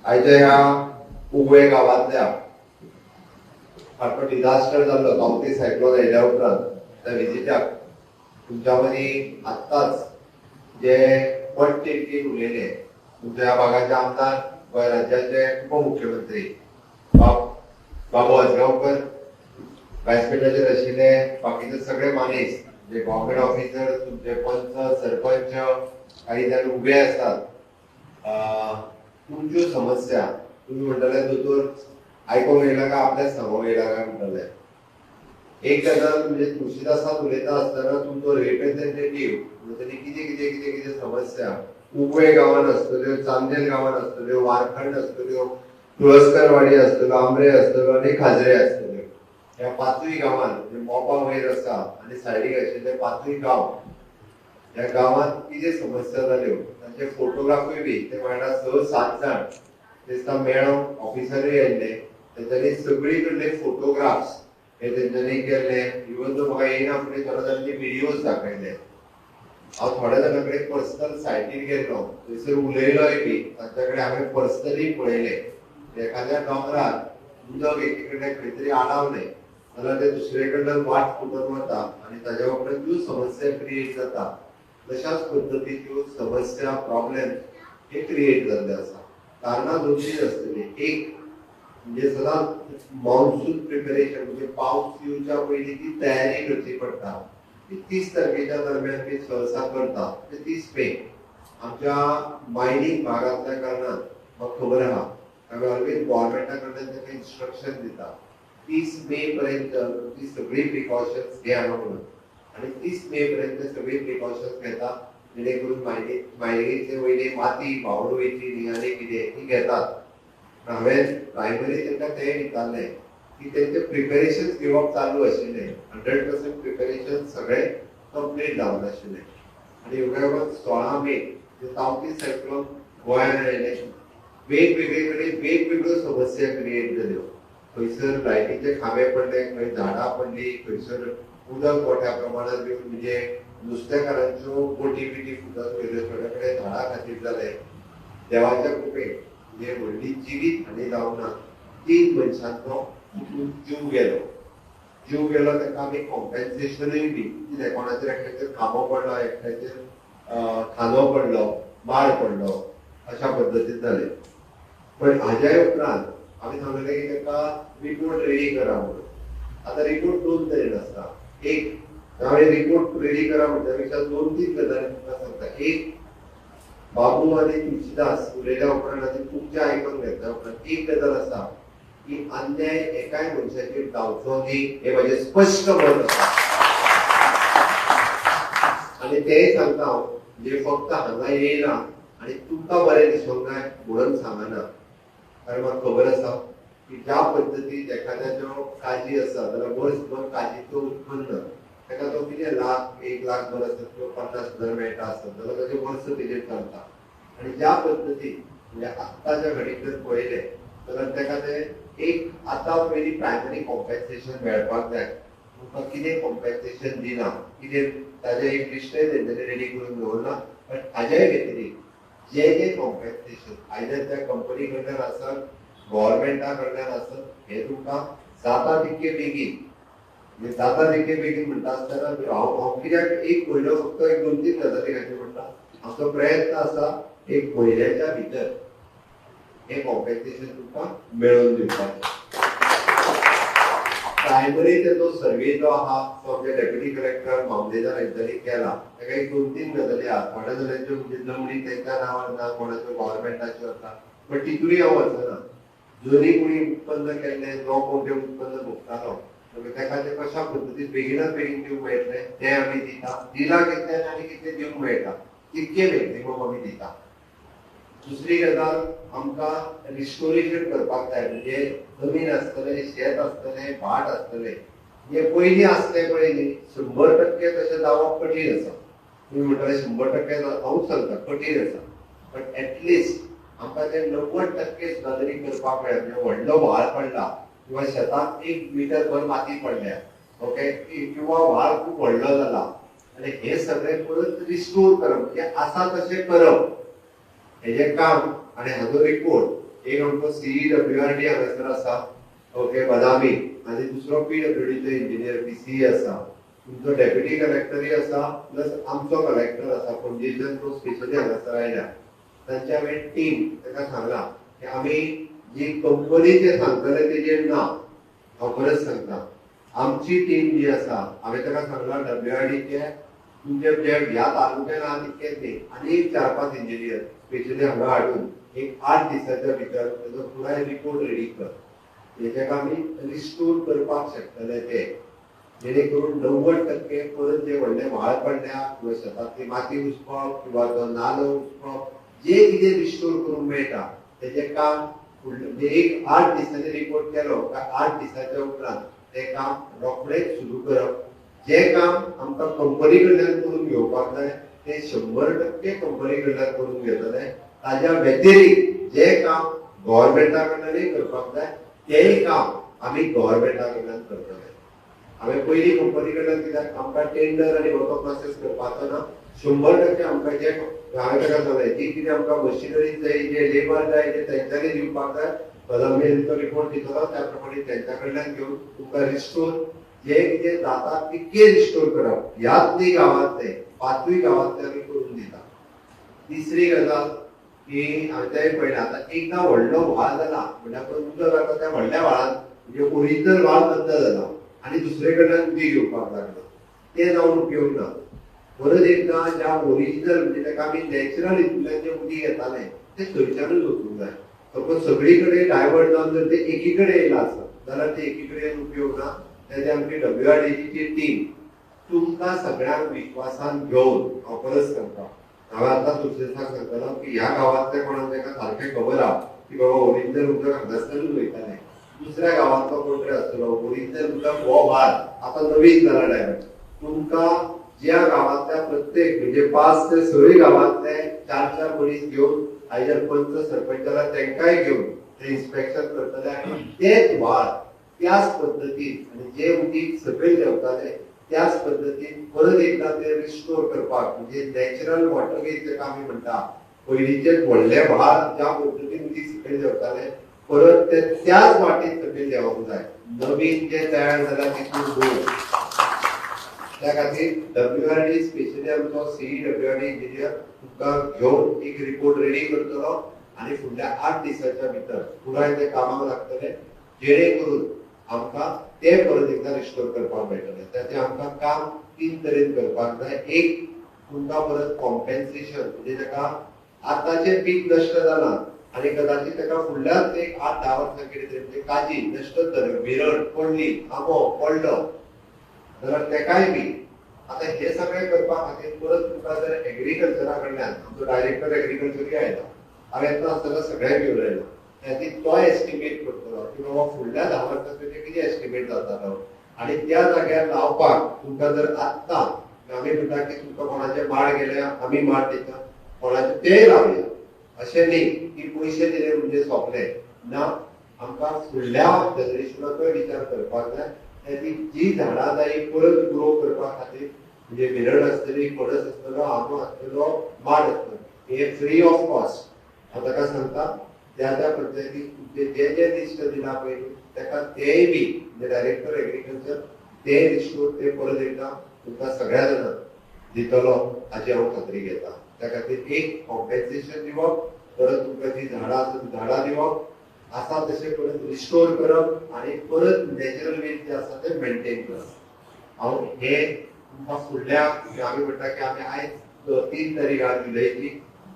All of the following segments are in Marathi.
आयच्या ह्या उगवे गावातल्या फाटलो डिझास्टर जाल्लो गांवठी सायक्लोन येयल्या उपरांत त्या विजिटाक तुमच्या मदीं आत्ताच जे पटतिडकीन उलयले तुमच्या भागाचे आमदार गोंय राज्याचे उपमुख्यमंत्री बाबू आजगांवकर व्यासपीठाचेर आशिल्ले बाकीचे सगळे मानेस जे गव्हर्नमेंट ऑफिसर तुमचे पंच सरपंच काही जाण उबे आसात तुमच्यो समस्या तुम्ही म्हणटले दोतोर आयकोंक येयला काय आपल्याच सांगोंक येयला काय म्हणटले एक गजाल म्हणजे तुळशीदासात उलयता आसतना तुमचो रिप्रेझेंटेटिव्ह म्हणजे कितें कितें कितें कितें समस्या उगवे गांवांत आसतल्यो चांदेल गांवांत आसतल्यो वारखंड आसतल्यो तुळसकरवाडी आसतलो आंब्रे आसतलो आनी खाजरे आसतल्यो ह्या पाचूय गांवांत म्हणजे मोपा वयर आसा आनी सायडीक आशिल्ले पाचूय गांव ह्या गांवांत कितें समस्या जाल्यो तांचे फोटोग्राफूय बी ते म्हणटा 6-7 जाण दिसता मेळोन ऑफिसरूय आयिल्ले तेंच्यांनी सगळी कडले फोटोग्राफ्स हे तेंच्यांनी केल्ले इवन जो म्हाका येयना फुडें थोडे जाणांनी व्हिडियोज दाखयले हांव थोड्या जाणां कडेन पर्सनल सायटीर गेल्लो थंयसर उलयलोय बी तांच्या कडेन हांवें पर्सनली पळयले एखाद्या दोंगरार उदक एके कडेन खंय तरी आडावलें जाल्यार ते दुसरे कडल्यान वाट फुटून वता आनी ताज्या उपरांत ज्यो समस्या क्रिएट जाता तशाच पद्दतीच्यो समस्या प्रॉब्लेम हे क्रिएट जाल्ले आसा कारणां दोनशीच आसतली एक म्हणजे सदांच मॉन्सून प्रिपरेशन म्हणजे पावस येवच्या पयलीं ती तयारी करची पडटा 30 तारखेच्या दरम्यान ती सहसा करता 30 मे आमच्या मायनिंग भागांतल्या कारणान म्हाका खबर आहा हांवें ऑलवेज गव्हर्नमेंटा कडल्यान ताका इन्स्ट्रक्शन दिता 30 मे पर्यंत ती सगळी प्रिकॉशन्स घ्या म्हणून आणि 30 मे पर्यंत सगळी प्रिकॉशन्स घेता जेणे करून मायनिंगेचे वयली माती भावड वयची न्ही आनी कितें ती घेतात हांवें प्रायमरी तांकां तें दितालें की तेंचे प्रिपेरेशन घेवप चालू आशिल्लें 100% प्रिपेरेशन सगळें कंप्लीट जावन आशिल्लें आनी योगायोगान 16 मे जे तावती सायक्लोन गोंयांत आयलें वेगवेगळे कडेन वेगवेगळ्यो समस्या क्रिएट जाल्यो खंयसर लायटीचे खांबे पडले खंय झाडां पडली खंयसर उदक मोठ्या प्रमाणात येवन म्हणजे नुस्तेकारांच्यो बोटी बिटी फुटत वयल्यो थोडे कडेन झाडां खातीर जाले देवाच्या कृपेन म्हणजे व्हडली जिवीत हानी जावंक ना 3 मनशांचो जीव गेलो ताका आमी कॉम्पेन्सेशनूय बी कितें कोणाचेर एकट्याचेर खांबो पडलो एकट्याचेर खांदो पडलो माड पडलो अशा पद्दतीन जालें पण हाज्या उपरांत आमी सांगलें की ताका रिपोर्ट रेडी करा म्हणून आतां रिपोर्ट 2 तरेन आसता एक हांवें रिपोर्ट रेडी करा म्हणटा पेक्षा 2-3 गजाली तुमकां सांगता एक बाबू आनी तुळशीदास उलयल्या उपरांत आनी तुमचें आयकून घेतल्या उपरांत एक गजाल आसा की अन्याय एकाय मनशाचेर जावचो न्ही हें म्हाजें स्पश्ट मत आसा आनी तेंय सांगता हांव म्हणजे फक्त हांगा येयना आनी तुमकां बरें दिसूंक जाय म्हणून सांगना कारण म्हाका खबर आसा की ज्या पद्दतीन एखाद्याच्यो काजी आसा जाल्यार वर्सभर काजीचो उत्पन्न ताका तो कितें लाख 1 लाख भर आसत किंवा 50,000 मेळटा आसत जाल्यार ताचें वर्स तेजेर चलता आनी ज्या पद्दतीन म्हणजे आत्ताच्या घडीक जर पळयलें जाल्यार ताका तें एक आतां पयलीं प्रायमरी कॉम्पेन्सेशन मेळपाक जाय तुमकां कितें कॉम्पेन्सेशन दिना कितें ताजें एक लिस्टय तेंच्यांनी रेडी करून दवरला पण हाज्याय व्यतिरिक्त जे कॉम्पेन्सेशन आयदर त्या कंपनी कडल्यान आसत गव्हर्नमेंटा कडल्यान आसत हे तुमकां जाता तितके बेगीन म्हणजे जाता तितके बेगीन म्हणटा आसतना हांव कित्याक एक म्हयनो फक्त एक 2-3 गजाली खातीर म्हणटा आमचो प्रयत्न आसा एक म्हयन्याच्या भितर हे कॉम्पेन्सेशन तुमकां मेळोवन दिवपाचें प्रायमरी तेजो सर्वे जो आहा तो आमचे डेप्युटी कलेक्टर मामलेदार हांच्यानी केला ताका एक 2-3 गजाली आहा थोड्या जाणांच्यो म्हणजे जमनी तांच्या नांवार ना कोणाच्यो गव्हर्नमेंटाच्यो आसा पण तितूय हांव वचना जरी कोणी उत्पन्न केल्लें जो कोण तें उत्पन्न भोगतालो ताका तें कशा पद्दतीन बेगिनाच बेगीन दिवंक मेळटलें तें आमी दिता दिला कितल्यान आनी कितें दिवंक मेळटा तितके मॅक्झिमम आमी दिता दुसरी गजाल आमकां रिस्टोरेशन करपाक जाय म्हणजे जमीन आसतलें शेत आसतलें भाट आसतलें जे पयलीं आसलें पळय न्ही 100% तशें जावप कठीण आसा तुमी म्हणटले 100% हांवूच सांगता कठीण आसा बट एटलिस्ट आमकां ते 90% सुद्दां तरी करपाक मेळटा म्हणजे व्हडलो व्हाळ पडला किंवा शेतांत 1 मिटर भर माती पडल्या ओके किंवा व्हाळ खूब व्हडलो जाला आनी हे सगळें परत रिस्टोर करप म्हणजे आसा तशें करप हेजें काम आनी हाजो रिपोर्ट एक आमचो CEWRD हांगासर आसा, ओके, बदामी, आनी दुसरो PWDचो इंजिनियर PCE आसा, तुमचो डेप्युटी कलेक्टरय आसा, प्लस आमचो कलेक्टर आसा पणजेच्यान, तो स्पेशली हांगासर आयला. तांची हांवें टीम ताका सांगला की आमी जी कंपनी जे सांगतले तेजेर ना, हांव परत सांगता, आमची टीम जी आसा, हांवें ताका सांगला WRDचे तुमचे जे ह्या तालुक्यान आहा तितकेच न्ही, आनी 4-5 इंजिनियर स्पेशली हांगा हाडून एक 8 दिसाच्या भितर तेजो पुराय रिपोर्ट रेडी कर, हेजेका आमी रिस्टोर करपाक शकतले ते, जेणे करून 90% परत जे व्हडले व्हाळ पडल्या किंवा शेतांतली माती उसपप किंवा तो नालो उसपप जे कितें रिस्टोर करूंक मेळटा तेजें काम म्हणजे एक 8 दिसांनी रिपोर्ट केलो काय 8 दिसाच्या उपरांत ते काम रोखडेच सुरू करप. जे काम आमकां कंपनी कडल्यान करून घेवपाक जाय ते 100% कंपनी कडल्यान करून घेतले. ताज्या व्यतिरिक्त जे काम गव्हर्नमेंटा कडल्यानय करपाक जाय तेय काम आमी गव्हर्नमेंटा कडल्यान करतले. हांवें पयलीं कंपनी कडल्यान कित्याक आमकां टेंडर आनी हो प्रोसेस करपाचो ना, 100% आमकां जे हांवें ताका सांगलें जी कितें आमकां मशिनरी जाय, जे लेबर जाय ते तेंच्यांनी दिवपाक जाय, गव्हर्नमेंटाचो रिपोर्ट दितलो त्या प्रमाणे तेंच्या कडल्यान घेवन तुमकां रिस्टोर जे कितें जाता तितके रिस्टोर करप. ह्याच न्ही गांवांतले 5 गांवांतले आमी करून दिता. तिसरी गजाल की हांवें तेंय पळयलें, आतां एकदां व्हडलो व्हाळ जाला म्हणल्यार उदक जाता त्या व्हडल्या व्हाळान म्हणजे ओरिजिनल व्हाळ बंद जाला आनी दुसरे कडल्यान उदीक येवपाक लागला, तें जावन उपयोग ना. परत एकदां ज्या ओरिजिनल म्हणजे ताका आमी नॅचरल हितूंतल्यान जे उदीक येतालें तें थंयच्यानूच वचूंक जाय. सपोज सगळी कडेन डायवर्ट जावन जर ते एकी कडेन येयला आसत जाल्यार ते एकी कडेन उपयोग ना. तेजे आमची WRDची टीम तुमकां सगळ्यांक विश्वासान घेवन, हांव परत सांगता, हांवें आतां सुशेशाक सांगतलो की ह्या गांवांतले कोणाक ताका सारकें खबर आहा की बाबा ओरिजिनल उदक हांगासरूच वयतालें, दुसऱ्या गांवांतलो कोण तरी आसतलो ओरिजिनल उदक हो व्हाळ आतां नवीन जाला डायवर्ट, तुमकां ज्या गांवांतल्या प्रत्येक म्हणजे 5 ते 6 गांवांतले 4-4 मनीस घेवन आयदर पंच सरपंच जाल्यार तेंकाय घेवन ते इन्स्पेक्शन करतले आनी तेच व्हाळ त्याच पद्दतीन आनी जे उदीक सकयल देंवताले त्याच पद्दतीन परत एकदा ते रिस्टोर करपाक म्हणजे नॅचरल वॉटर गेट जेका आमी म्हणटा, पयलींचे व्हडले व्हाळ ज्या पद्दतीन उदीक सकयल देंवताले परत ते त्याच वाटेन सकयल देंवोंक जाय. नवीन जे तयार जाला तितून दोन त्या खातीर WRD स्पेशली आमचो CEWRD इंजिनियर तुमकां घेवन एक रिपोर्ट रेडी करतलो आनी फुडल्या 8 दिसाच्या भितर पुराय ते कामाक लागतले, जेणे करून आमकां ते परत एकदा रिस्टोर करपाक मेळटले. ताचें आमकां काम 3 तरेन करपाक जाय. एक तुमकां परत कॉम्पेन्सेशन म्हणजे ताका आतांचे पीक नश्ट जालां आनी कदाचित ताका फुडल्याच एक 8-10 वर्सां कितें तरी म्हणजे काजी नश्ट जाली, भिरड पडली, आंबो पडलो जाल्यार तेकाय बी आतां हे सगळें करपा खातीर परत तुमकां जर एग्रीकल्चरा कडल्यान आमचो डायरेक्टर एग्रीकल्चरूय आयला, हांवें येता आसतना सगळ्यांक घेवन आयला, त्याची तो एस्टिमेट करतलो की बाबा फुडल्या 10 वर्सांचो कितें एस्टिमेट जातालो आनी त्या जाग्यार लावपाक तुमकां जर आत्तां आमी म्हणटा की तुमकां कोणाचे माड गेले आमी माड दिता, कोणाचे तेय लावया अशें न्ही की पयशे दिले म्हणजे सोंपले ना. आमकां फुडल्या जनरेशनाचोय विचार करपाक जाय. त्याची जी झाडां जाय परत ग्रो करपा खातीर म्हणजे भिरड आसतली, पणस आसतलो, आंबो आसतलो, माड आसतलो, हे फ्री ऑफ कॉस्ट. हांव ताका सांगता त्या त्या पद्दतीन तुमचे जे जे लिस्ट दिला पळय ताका तेय बी म्हणजे डायरेक्टर एग्रीकल्चर ते रिस्टोर ते परत एकदा तुमकां सगळ्या जाणांक दितलो हाची हांव खात्री घेता. त्या खातीर एक कॉम्पेन्सेशन दिवप, परत तुमकां जी झाडां आसा झाडां दिवप, आसा तशें परत रिस्टोर करप आनी परत नॅचरल वेस्ट जे आसा ते मेंटेन करप. हांव हे तुमकां फुडल्या आमी म्हणटा की आमी आयज 3 तारीख जुलयची,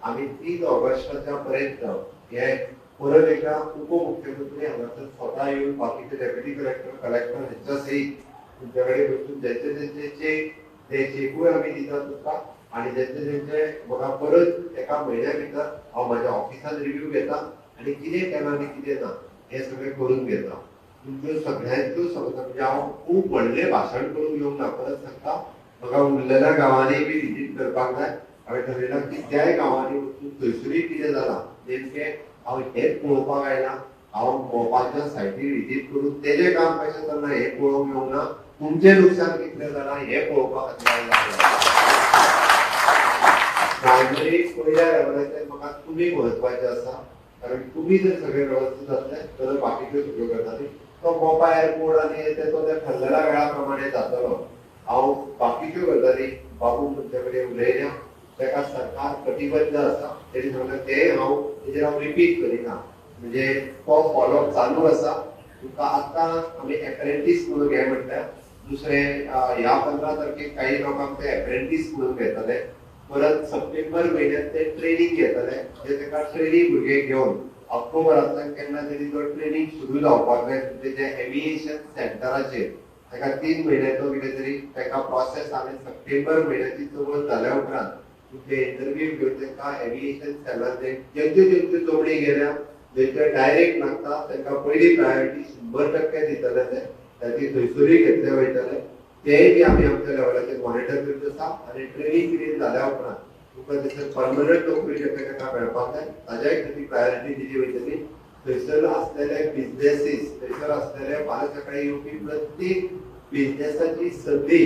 आमी 3 ऑगस्टाच्या पर्यंत हे परत एकदा उपमुख्यमंत्री हांगासर स्वता येवन बाकीचे डेप्युटी कलेक्टर हांच्या सयत तुमच्या कडेन बसून जेंचे ते चेकूय आमी दिता तुमकां आनी जेंचे म्हाका परत एका म्हयन्या भितर हांव म्हाज्या ऑफिसान रिव्ह्यू घेता आनी कितें केलां आनी कितें ना हें सगळें करून घेता. तुमच्यो सगळ्यांच्यो म्हणजे हांव खूब व्हडलें भाशण करून घेवंक ना, परत सांगता म्हाका उरलेल्या गांवांनी बी विजीट करपाक जाय. हांवें ठरयलां की त्याय गांवांनी वचून थंयसरूय कितें जालां नेमकें हांव हेंच पळोवपाक आयलां. हांव मोपाच्या सायटी विजीट करून तेजें काम कशें चल्लां हें पळोवंक येवंक ना, तुमचें नुकसान कितलें जालां हें पळोवपा खातीर आयलां. प्रायमरी पयल्या लेवलाचेर म्हाका तुमी म्हत्वाचे आसा. कारण तुम्ही जर सगळे व्यवस्थित असले तर बाकीचे सगळे करतात तो मोबाईल कोड आणि तो त्या ठरलेल्या वेळाप्रमाणे जातलो हांव बाकीच्यो गजाली बाबू तुमचे कडेन उलयल्या ताका सरकार कटिबद्ध आसा तेणी सांगलें तें हांव तेजेर हांव रिपीट करिना म्हणजे तो फॉलोअप चालू आसा तुका आतां आमी एप्रेंटीस म्हणून घे म्हटल्यार दुसरे ह्या 15 तारखेक काही लोकांक ते एप्रेंटीस म्हणून घेतले परत सप्टेंबर महिन्यात ते ट्रेनिंग घेतले जे ताका ट्रेनिंग भुरगे घेवन ऑक्टोबरांतल्यान केन्ना तरी तो ट्रेनिंग सुरू जावपाक जाय तेजे एव्हिएशन सेंटराचेर ताका 3 म्हयन्याचो कितें तरी ताका प्रोसेस आनी सप्टेंबर म्हयन्याची चवथ जाल्या उपरांत तुमचे इंटरव्यू घेवन तांकां एव्हिएशन सेलाचे ज्यांच्यो चोवडी गेल्या जेंचे डायरेक्ट लागता तांकां पयली प्रायोरिटी 100% दितले ते ताची थंयसरूय घेतले वयतले तेय बी आमी आमच्या लेवलाचेर मॉनिटर करीत आसा आनी ट्रेनिंग कितें जाल्या उपरांत तुका थंयसर परमनंट नोकरी जेका ताका मेळपाक जाय ताज्याय खातीर प्रायोरिटी दिली वयतली थंयसर आसलेले बिझनेसीस थंयसर आसलेले फाल्यां सकाळी येवपी प्रत्येक बिझनेसाची संदी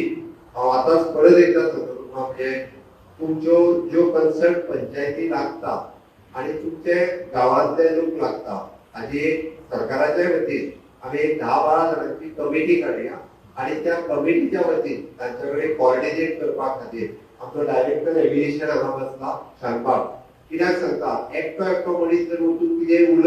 हांव आतांच परत एकदां सांगता तुका म्हणजे तुमच्यो ज्यो कन्सर्न पंचायती लागता आणि तुमचे गावातले लोक लागता हाजी एक सरकाराच्या वतीन आमी एक 10-12 जाणांची कमिटी काडया आणि त्या कमिटीच्या वतीन तांच्याकडे कोऑर्डिनेट करपा खातीर आमचो डायरेक्टर एव्हिएशन हांगा बसला शानबाग कित्याक सांगता एकटो मनीस जर वचून कितें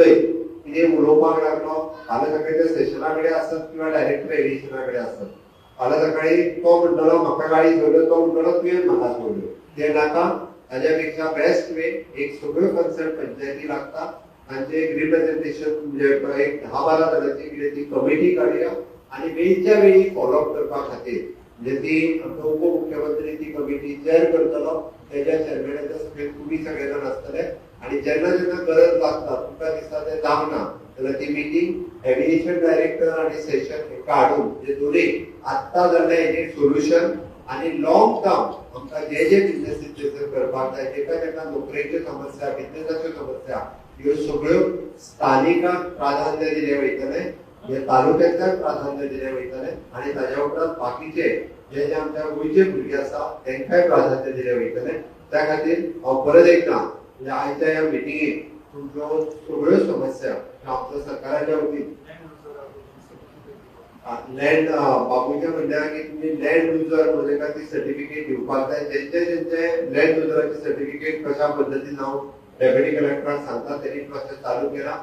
कितें उलोवपाक लागलो फाल्यां सकाळी ते सेशना कडेन आसत किंवा डायरेक्टर एव्हिएशना कडेन आसत फाल्यां सकाळी तो म्हणटलो म्हाका गाडी सोडल्यो तो म्हणटलो तुवें म्हाका सोडल्यो ते नाका ताज्यापेक्षा बेस्ट वे एक सगळ्यो कन्सर्न पंचायती लागता तांचे एक रिप्रेझेंटेशन म्हणजे एक 10-12 जाणांची कितें ती कमिटी काडया आणि वेळच्या वेळी फॉलोअप करपा खातीर म्हणजे ती आमचो उपमुख्यमंत्री ती कमिटी चेअर करतलो त्याच्या चेअरमॅनाच्या सगळे तुम्ही सगळे जाण आसतले आणि जेन्ना जेन्ना गरज लागता तुमकां दिसता ते जावना जाल्यार ती मिटींग एव्हिएशन डायरेक्टर आणि सेशन हेका हाडून म्हणजे दोनूय आत्ता जाल्ले हेजेर सोल्युशन आणि लॉंग टर्म आमकां जे बिझनेसीस करपाक जाय जेका नोकरेच्यो समस्या बिझनेसाच्यो समस्या ह्यो सगळ्यो स्थानिकांक प्राधान्य दिले वयतले हे तालुक्यांतल्यान प्राधान्य दिले वयतले आणि ताज्या उपरांत बाकीचे जे आमच्या गोंयचे भुरगे आसा तांकांय प्राधान्य दिले वयतले त्या खातीर हांव परत एकदां म्हणजे आयच्या ह्या मिटिंगेक तुमच्यो सगळ्यो समस्या आमच्या सरकाराच्या वतीन लँड बाबूच्या म्हणल्यार की तुम्ही लँड युजर म्हणजे ती सर्टिफिकेट दिवपाक जाय जेंचे लँड युजराचे सर्टिफिकेट कशा पद्दतीन हांव डेप्युटी कलेक्टराक सांगता त्यांनी प्रोसेस चालू केला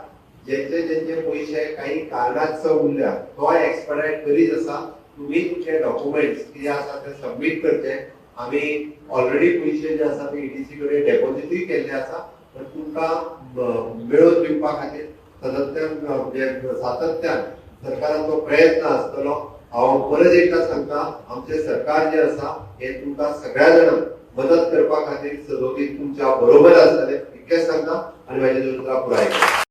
जेंचे पैसे काही कारणास्तव उरल्या तो एक्सपेडाइट करीत आसा तुम्ही तुमचे डॉक्युमेंट्स कितें आसा ते सबमीट करचे आमी ऑलरेडी पैसे जे आसा ते ईडीसी कडेन डेपॉझिटूय केल्ले आसा पण तुमकां मेळोवन दिवपा खातीर सातत्यान सरकाराचो प्रयत्न आसतलो हांव परत एकदा सांगता आमचे सरकार जे आसा हे तुमकां सगळ्या जाणांक मदत करपा खातीर सदोदीत तुमच्या बरोबर आसतले इतकेंच सांगता आनी म्हाजे दोन पुराय